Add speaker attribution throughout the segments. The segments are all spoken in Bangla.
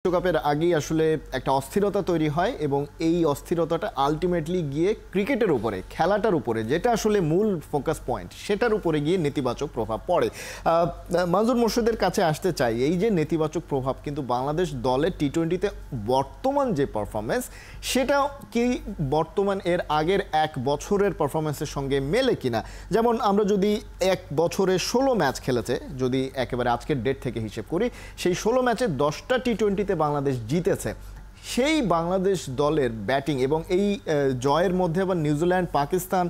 Speaker 1: বিশ্বকাপের আগেই আসলে একটা অস্থিরতা তৈরি হয় এবং এই অস্থিরতাটা আলটিমেটলি গিয়ে ক্রিকেটের উপরে, খেলাটার উপরে, যেটা আসলে মূল ফোকাস পয়েন্ট, সেটার উপরে গিয়ে নেতিবাচক প্রভাব পড়ে। মনজুর মোর্শেদের কাছে আসতে চাই, এই যে নেতিবাচক প্রভাব কিন্তু বাংলাদেশ দলের টি-20-তে বর্তমান যে পারফরমেন্স, সেটা কি বর্তমান এর আগের এক বছরের পারফরমেন্সের সঙ্গে মেলে কিনা? যেমন আমরা যদি এক বছরে 16 ম্যাচ খেলেছে, যদি একেবারে আজকের ডেট থেকে হিসেব করি, সেই 16 ম্যাচে 10টা টি-20 বাংলাদেশ জিতেছে। সেই বাংলাদেশ দলের ব্যাটিং এবং এই জয়ের মধ্যে আবার নিউজিল্যান্ড, পাকিস্তান,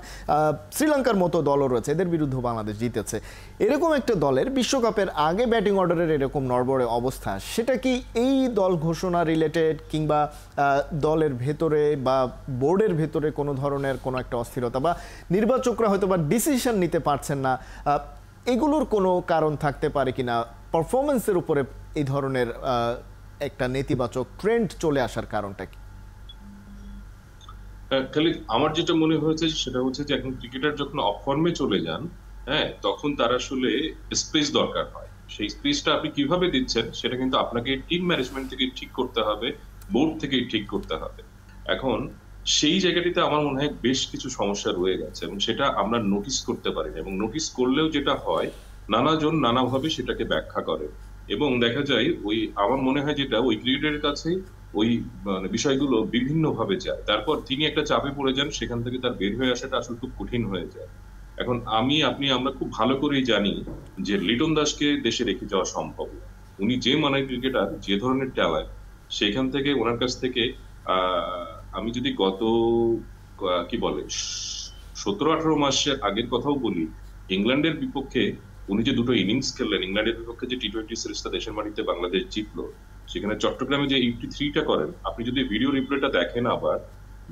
Speaker 1: শ্রীলঙ্কার মতো দলও রয়েছে, এদের বিরুদ্ধে বাংলাদেশ জিতেছে। এরকম একটা দলের বিশ্বকাপের আগে ব্যাটিং অর্ডারের এরকম নড়বড়ে অবস্থা, সেটা কি এই দল ঘোষণা রিলেটেড কিংবা দলের ভেতরে বা বোর্ডের ভেতরে কোনো ধরনের কোনো একটা অস্থিরতা বা নির্বাচকরা হয়তো বা ডিসিশন নিতে পারছেন না, এগুলোর কোনো কারণ থাকতে পারে কিনা? পারফরমেন্সের উপরে এই ধরনের একটা নেতিবাচক ট্রেন্ড চলে আসার কারণটা কি?
Speaker 2: খালি আমার যেটা মনে হয়েছে সেটা হচ্ছে যে এখন ক্রিকেটার যখন অফ ফর্মে চলে যান, তখন তার আসলে স্পেস দরকার হয়। সেই স্পেসটা আপনি কিভাবে দিচ্ছেন সেটা কিন্তু আপনাকে টিম ম্যানেজমেন্ট থেকে ঠিক করতে হবে, বোর্ড থেকে ঠিক করতে হবে। এখন সেই জায়গাটিতে আমার মনে হয় বেশ কিছু সমস্যা রয়ে গেছে এবং সেটা আমরা নোটিস করতে পারি না, এবং নোটিস করলেও যেটা হয় নানাজন নানাভাবে সেটাকে ব্যাখ্যা করে এবং দেখা যায় ওই আমার মনে হয় যেটা ওই ক্রিকেটারের কাছে ওই মানে বিষয়গুলো বিভিন্ন ভাবে যায়, তারপর তিনি একটা চাপে পড়ে যান, সেখান থেকে তার বের হয়ে আসাটা আসলে খুব কঠিন হয়ে যায়। এখন আমরা খুব ভালো করেই জানি যে লিটন দাসকে দেশে রেখে যাওয়া সম্ভব না। উনি যে মানের ক্রিকেটার, যে ধরনের ট্যালেন্ট, সেখান থেকে ওনার কাছ থেকে আমি যদি গত কি বলে 17-18 মাসের আগের কথাও বলি, ইংল্যান্ডের বিপক্ষে উনি যে দুটো ইনিংস খেললেন, ইংল্যান্ডের বিপক্ষে যে টি-20 সিরিজটা দেশের মাটিতে বাংলাদেশ জিতলো, সেখানে চট্টগ্রামে যে 83টা করেন, আপনি যদি ভিডিও রিপ্লেটা দেখেন আবার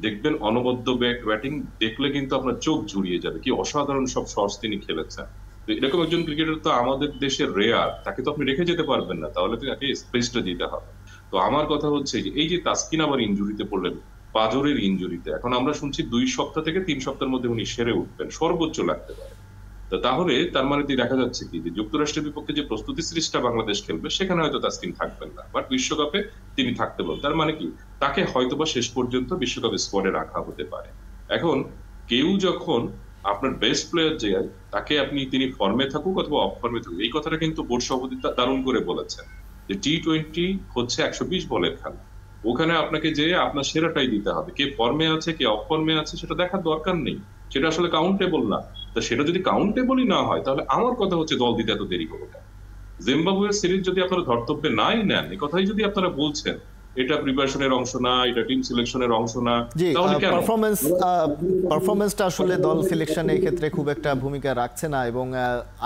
Speaker 2: দেখবেন অনবদ্য ব্যাটিং দেখলে কিন্তু আপনার চোখ জুড়িয়ে যাবে, কি অসাধারণ সব শটস তিনি খেলেছেন। তো এরকম একজন ক্রিকেটার তো আমাদের দেশের রেয়ার, তাকে তো আপনি রেখে যেতে পারবেন না, তাহলে তাকে স্পেসটা দিতে হবে। তো আমার কথা হচ্ছে যে এই যে তাসকিন আবার ইনজুরিতে পড়লেন, পাঁজরের ইনজুরিতে, এখন আমরা শুনছি 2 সপ্তাহ থেকে 3 সপ্তাহের মধ্যে উনি সেরে উঠবেন, সর্বোচ্চ লাগতে পারে। তাহলে তার মানে দেখা যাচ্ছে কি যে যুক্তরাষ্ট্রের বিপক্ষে যে প্রস্তুতি সিরিজটা বাংলাদেশ খেলবে সেখানে হয়তো তাসকিন থাকবেন না, বাট বিশ্বকাপে তিনি থাকতে পারেন। তার মানে কি তাকে হয়তোবা শেষ পর্যন্ত বিশ্বকাপে স্কোয়াডে রাখা হতে পারে। এখন কেউ যখন আপনার বেস্ট প্লেয়ার যে তাকে তিনি ফর্মে থাকুক অথবা অফ ফর্মে থাকুক, এই কথাটা কিন্তু বোর্ড সভাপতি দারুণ করে বলেছেন যে টি-20 হচ্ছে 120 বলের খেলা, ওখানে আপনাকে যে আপনার সেরাটাই দিতে হবে। কে ফর্মে আছে কে অফ ফর্মে আছে সেটা দেখার দরকার নেই, সেটা আসলে কাউন্টেবল না। তা সেটা যদি কাউন্টেবলই না হয়, তাহলে আমার কথা হচ্ছে দল দিতে এত দেরি করো কেন? জিম্বাবুয়ের সিরিজ যদি আপনারা ধর্তব্যে নাই নেন, এই কথাই যদি আপনারা বলছেন এটা প্রিপারেশনের অংশ না, এটা টিম সিলেকশনের অংশ না, তাহলে কেন?
Speaker 1: পারফরমেন্সটা আসলে দল সিলেকশনে এই ক্ষেত্রে খুব একটা ভূমিকা রাখছে না এবং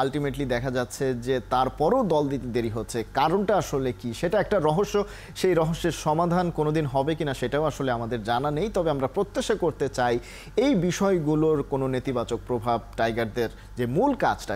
Speaker 1: আলটিমেটলি দেখা যাচ্ছে যে তারপরও দল দিতে দেরি হচ্ছে। কারণটা আসলে কি, সেটা একটা রহস্য। সেই রহস্যের সমাধান কোনোদিন হবে কিনা সেটাও আসলে আমাদের জানা নেই, তবে আমরা প্রত্যাশা করতে চাই এই বিষয়গুলোর কোনো নেতিবাচক প্রভাব টাইগারদের যে মূল কাজটা